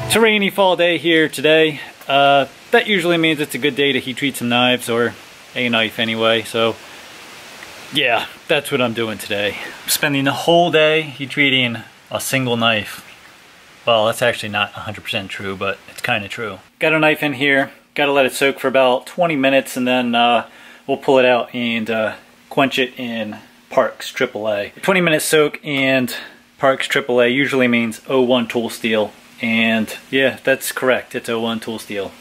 It's a rainy fall day here today. That usually means it's a good day to heat treat some knives, or a knife anyway, so yeah, that's what I'm doing today. I'm spending the whole day heat treating a single knife. Well, that's actually not 100% true, but it's kind of true. Got a knife in here, gotta let it soak for about 20 minutes, and then we'll pull it out and quench it in Parks AAA. 20-minute soak and Parks AAA usually means 01 tool steel. And yeah, that's correct, it's 01 tool steel.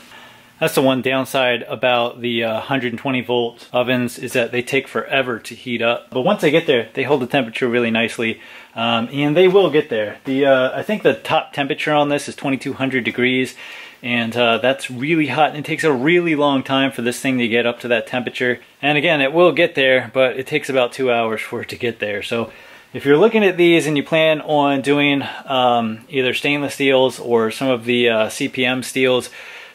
That's the one downside about the 120 volt ovens, is that they take forever to heat up. But once they get there, they hold the temperature really nicely. And they will get there. I think the top temperature on this is 2200 degrees. And that's really hot, and it takes a really long time for this thing to get up to that temperature. And again, it will get there, but it takes about 2 hours for it to get there. So if you're looking at these and you plan on doing either stainless steels or some of the CPM steels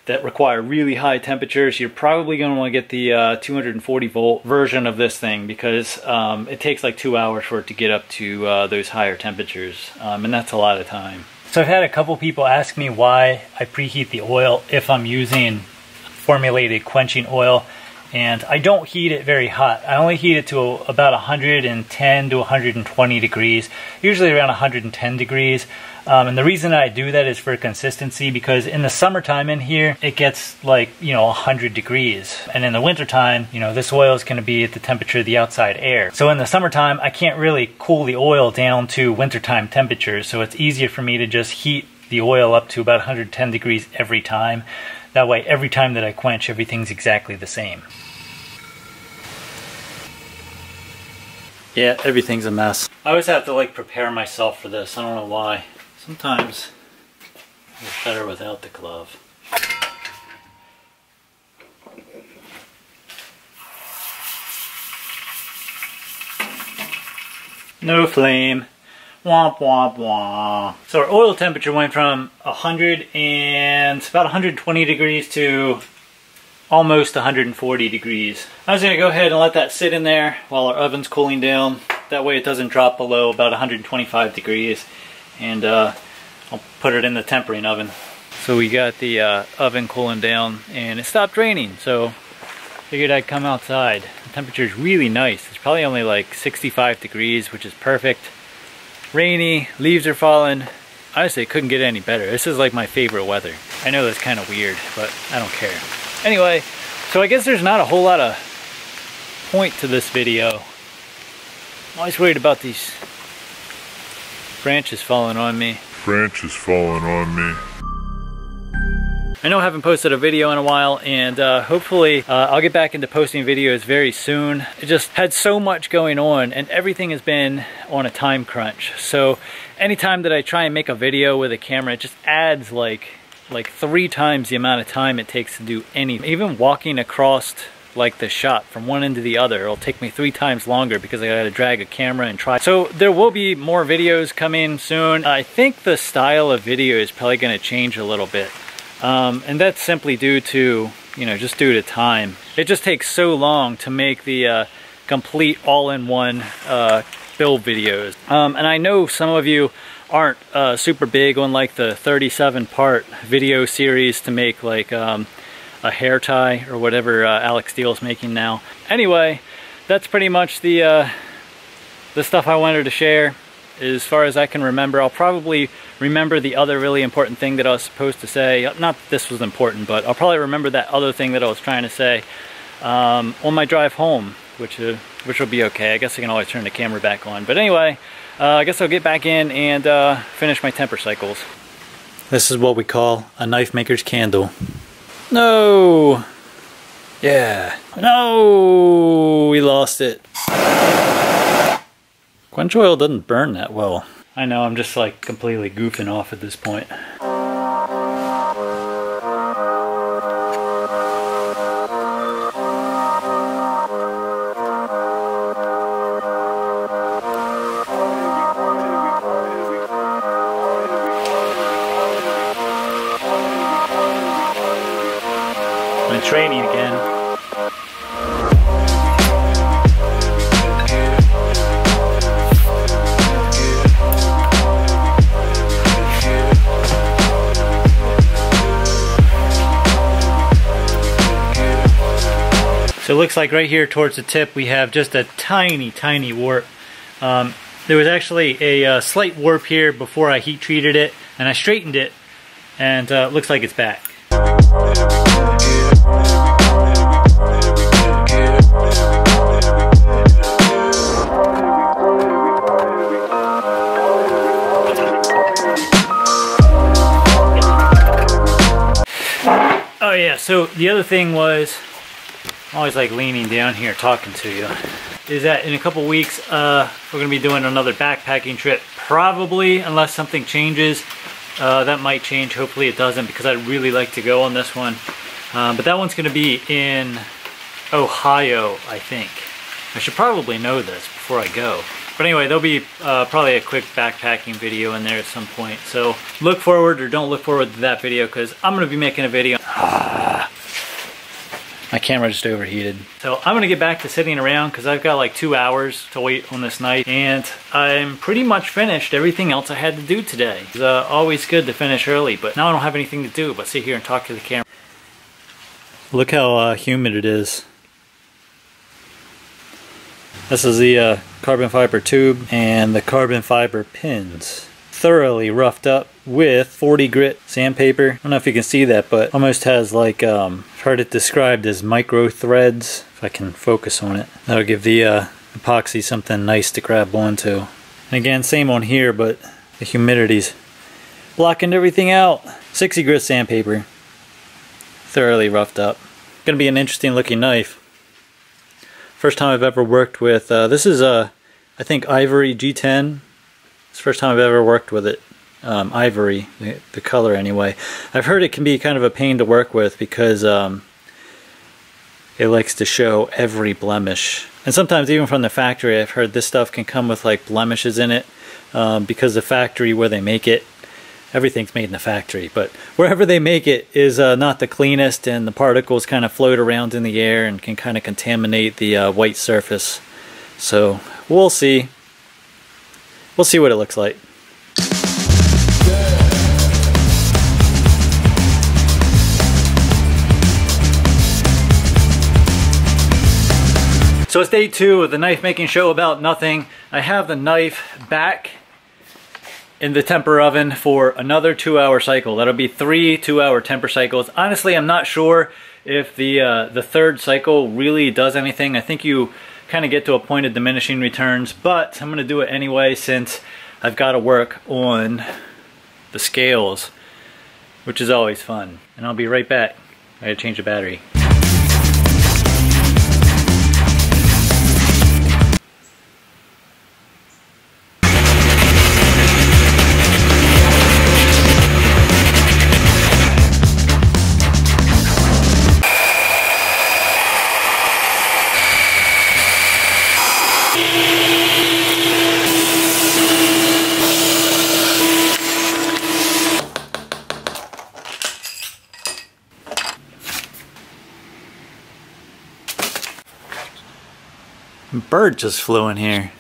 that require really high temperatures, you're probably going to want to get the 240 volt version of this thing, because it takes like 2 hours for it to get up to those higher temperatures, and that's a lot of time. So I've had a couple people ask me why I preheat the oil if I'm using formulated quenching oil. And I don't heat it very hot. I only heat it to about 110 to 120 degrees, usually around 110 degrees. And the reason I do that is for consistency, because in the summertime in here, it gets like, 100 degrees. And in the wintertime, this oil is gonna be at the temperature of the outside air. So in the summertime, I can't really cool the oil down to wintertime temperatures. So it's easier for me to just heat the oil up to about 110 degrees every time. That way, every time that I quench, everything's exactly the same. Yeah, everything's a mess. I always have to prepare myself for this. I don't know why. Sometimes it's better without the glove. No flame. Womp womp womp. So our oil temperature went from about 120 degrees to almost 140 degrees. I was going to go ahead and let that sit in there while our oven's cooling down. That way it doesn't drop below about 125 degrees. And I'll put it in the tempering oven. So we got the oven cooling down and it stopped raining. So figured I'd come outside. The temperature's really nice. It's probably only like 65 degrees, which is perfect. Rainy, leaves are falling. Honestly, it couldn't get any better. This is like my favorite weather. I know that's kind of weird, but I don't care. Anyway, so I guess there's not a whole lot of point to this video. I'm always worried about these branches falling on me. I know I haven't posted a video in a while, and hopefully I'll get back into posting videos very soon. I just had so much going on, and everything has been on a time crunch. So anytime that I try and make a video with a camera, it just adds like 3 times the amount of time it takes to do anything. Even walking across the shop from one end to the other, it'll take me 3 times longer because I gotta drag a camera and try. So there will be more videos coming soon. I think the style of video is probably gonna change a little bit. And that's simply due to, just due to time. It just takes so long to make the complete all-in-one build videos. And I know some of you aren't super big on the 37-part video series to make a hair tie or whatever Alex Steele's making now. Anyway, that's pretty much the stuff I wanted to share. As far as I can remember, I'll probably remember the other really important thing that I was supposed to say. Not that this was important, but I'll probably remember that other thing that I was trying to say on my drive home, which will be okay. I guess I can always turn the camera back on. But anyway, I guess I'll get back in and finish my temper cycles. This is what we call a knife maker's candle. No! Yeah. No! We lost it. Quench oil doesn't burn that well. I know, I'm just completely goofing off at this point. I'm training again. So it looks like right here towards the tip we have just a tiny warp. There was actually a slight warp here before I heat treated it, and I straightened it, and it looks like it's back. Oh yeah, so the other thing was, I'm always like leaning down here talking to you, is that in a couple weeks we're going to be doing another backpacking trip, probably, unless something changes. That might change, hopefully it doesn't, because I'd really like to go on this one. But that one's going to be in Ohio, I think. I should probably know this before I go. But anyway, there'll be probably a quick backpacking video in there at some point. So look forward or don't look forward to that video, because I'm going to be making a video. My camera just overheated. So I'm gonna get back to sitting around because I've got like 2 hours to wait on this knife, and I'm pretty much finished everything else I had to do today. It's always good to finish early, but now I don't have anything to do but sit here and talk to the camera. Look how humid it is. This is the carbon fiber tube and the carbon fiber pins. Thoroughly roughed up with 40 grit sandpaper. I don't know if you can see that, but almost has like, I've heard it described as micro threads, if I can focus on it. That'll give the epoxy something nice to grab onto. And again, same on here, but the humidity's blocking everything out. 60 grit sandpaper. Thoroughly roughed up. Gonna be an interesting looking knife. First time I've ever worked with, this is I think Ivory G10. It's the first time I've ever worked with it. Ivory, the color anyway. I've heard it can be kind of a pain to work with because it likes to show every blemish. And sometimes even from the factory, I've heard this stuff can come with like blemishes in it because the factory where they make it, everything's made in the factory, but wherever they make it is not the cleanest, and the particles kind of float around in the air and can kind of contaminate the white surface. So we'll see. We'll see what it looks like. So it's day 2 of the knife making show about nothing. I have the knife back in the temper oven for another 2-hour cycle. That'll be 3 2-hour temper cycles. Honestly, I'm not sure if the third cycle really does anything. I think you kind of get to a point of diminishing returns, but I'm gonna do it anyway since I've got to work on the scales, which is always fun. And I'll be right back. I gotta change the battery. Bird just flew in here.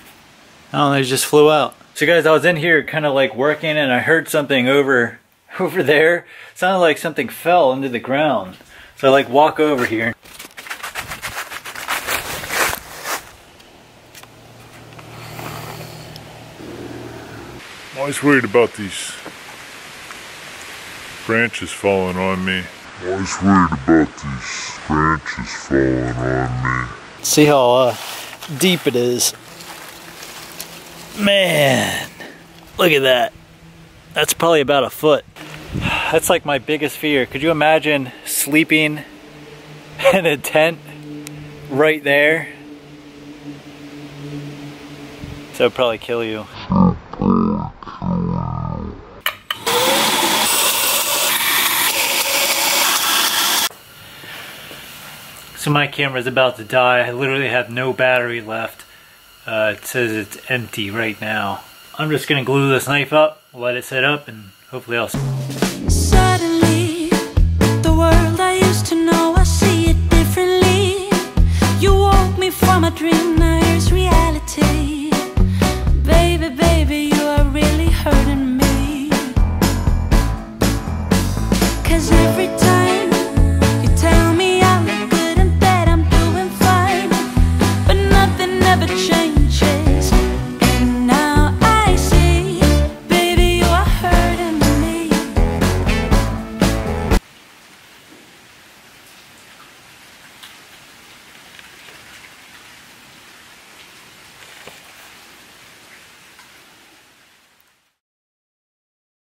Oh, they just flew out. So guys, I was in here kind of like working, and I heard something over there. It sounded like something fell into the ground. So I like walk over here. I'm always worried about these branches falling on me. I'm always worried about these branches falling on me. See how deep it is. Man, look at that. That's probably about a foot. That's like my biggest fear. Could you imagine sleeping in a tent right there? That would probably kill you. So my camera's about to die. I literally have no battery left. It says it's empty right now. I'm just gonna glue this knife up, let it set up, and hopefully I'll... Suddenly, the world I used to know, I see it differently. You woke me from a dream, now here's reality. Baby, baby,